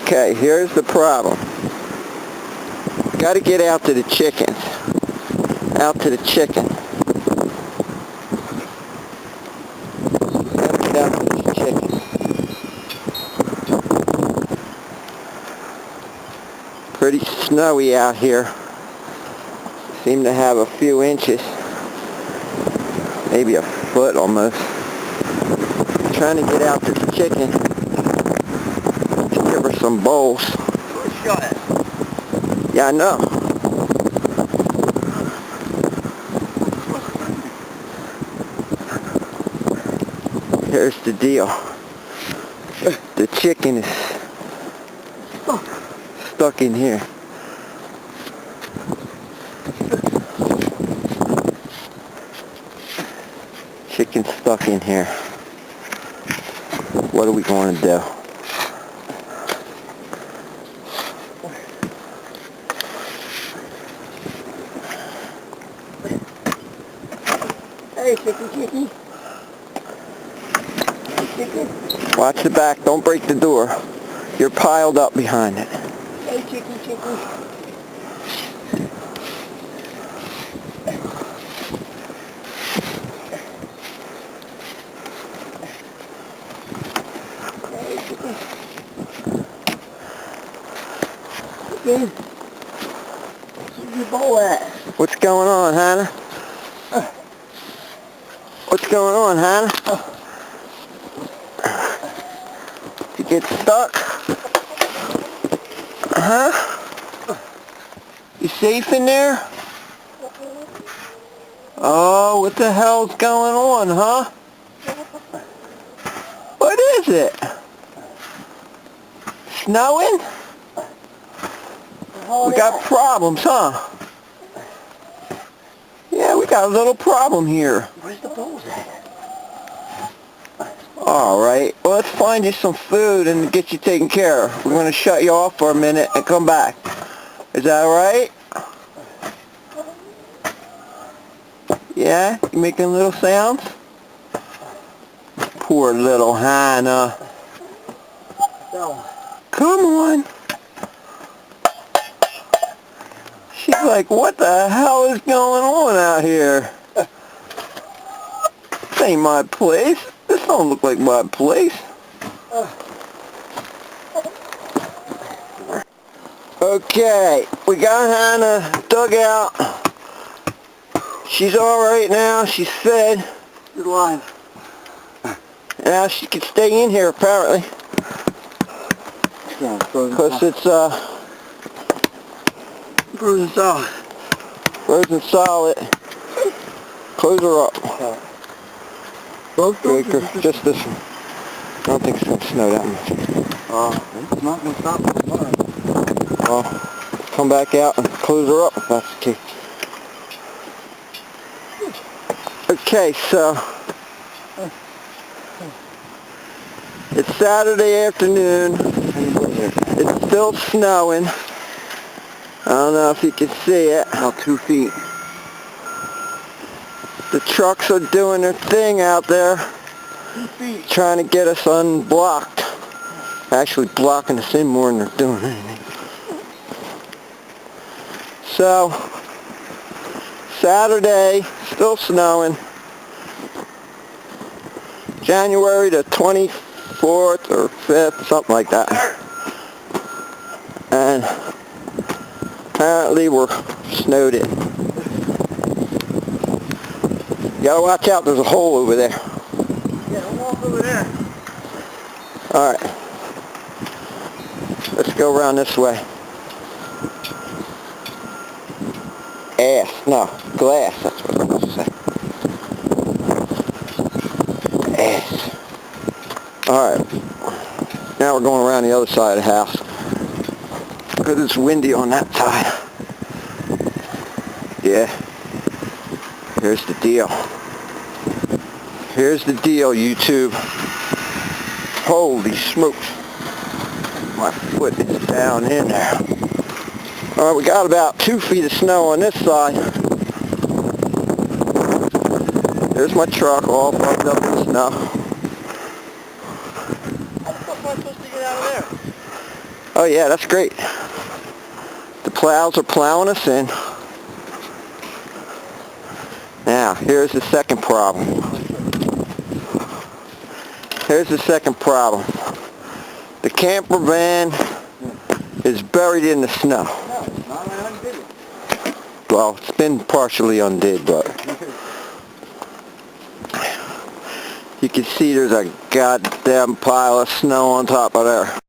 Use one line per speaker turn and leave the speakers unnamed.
Okay, here's the problem. Got to get out to the chickens. Out to the chicken. Got to get out to the chicken. Pretty snowy out here. Seem to have a few inches. Maybe a foot almost. Trying to get out to the chicken. Give her some bowls. Yeah, I know. Here's the deal. The chicken is stuck in here. Chicken's stuck in here. What are we going to do?
Hey, chicken.
Watch the back. Don't break the door. You're piled up behind it.
Hey, chicken. Where's your bowl at?
What's going on, Hanna? What's going on, Hanna? You get stuck? Huh? You safe in there? Oh, what the hell's going on, huh? What is it? Snowing? We got problems, huh? Yeah, we got a little problem here.
Where's the bowls at?
Alright, well, let's find you some food and get you taken care of. We're going to shut you off for a minute and come back. Is that alright? Yeah? You making little sounds? Poor little Hanna.
No.
Come on. She's like, what the hell is going on out here? This ain't my place. This don't look like my place. Okay, we got Hanna dug out. She's alright now. She's fed.
She's alive.
Now she can stay in here apparently.
Yeah,
Because it's
frozen solid.
frozen solid. Close her up.
Both
Good, just this one. I don't think it's going to snow that much.
It's not going to stop tomorrow.
Well, come back out and close her up if that's the case. Okay, so it's Saturday afternoon. It's still snowing. I don't know if you can see it.
About 2 feet.
The trucks are doing their thing out there,
2 feet.
trying to get us unblocked. Actually blocking us in more than they're doing anything. So, Saturday, still snowing. January the 24th or 5th, something like that. And apparently we're snowed in. You gotta watch out, there's a hole over there.
Yeah, don't walk over there.
Alright. Let's go around this way. Glass, that's what I'm going to say. Ass. Alright. Now we're going around the other side of the house. Because it's windy on that side. Yeah. Here's the deal. Here's the deal, YouTube. Holy smokes. My foot is down in there. Alright, we got about 2 feet of snow on this side. There's my truck all fucked up in snow.
How the fuck am I supposed to get out of there?
Oh yeah, that's great. The plows are plowing us in. Now, here's the second problem. Here's the second problem. The camper van is buried in the snow.
No, it's not. I undid it.
Well, it's been partially undid, but you can see there's a goddamn pile of snow on top of there.